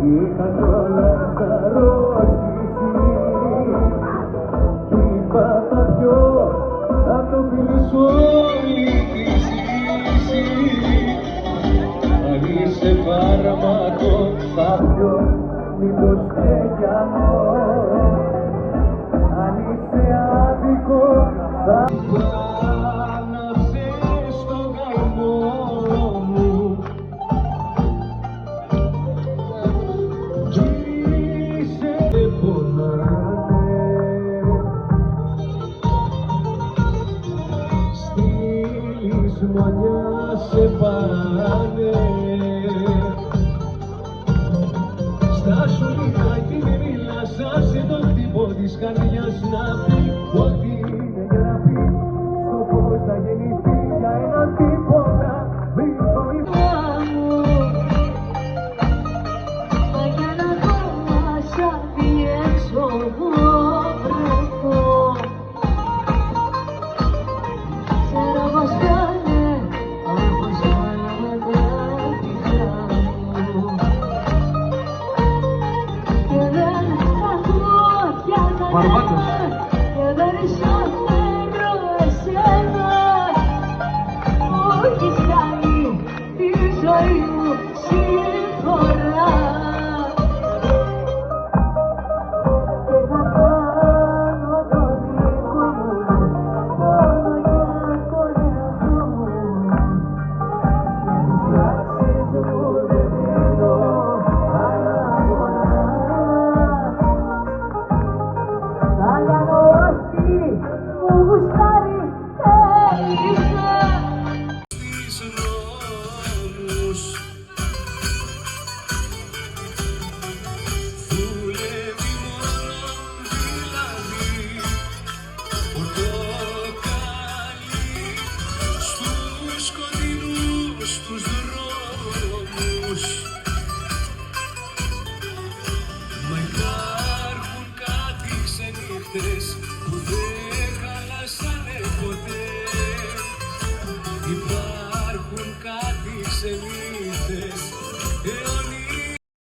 Είχα κιόλας αρρώστηση κι είπα θα πιω απ' το φίλι σου όλη τη ζήση. Αν είσαι φάρμακο θα πιω μήπως και κι αυτό. Αν είσαι άδικο θα ανάψεις στο γαμό μου. Γύρισε δεν πονάνε, στη λησμονιά σε πάνε. Στάσου λιγάκι μη μιλάς, άσε τον τύπο της καρδιάς να πει ότι είναι γραφή στο φως θα γεννηθεί για έναν τίποτα. Μην το Μα για να δω μας αδιέξω βρεθώ. Ξέρω πως κάνε, όπως κάναμε τα δικά μου. Και δεν ακούω πια κανένα και περισσότερο εσένα που έχεις κάνει τη ζωή μου συμφορά. Και θα κάνω το δικό μου μόνο για τον εαυτό μου. Για τις πράξεις μου δεν δίνω άλλα πολλά. Θα κάνω ό,τι μου γουστάρει.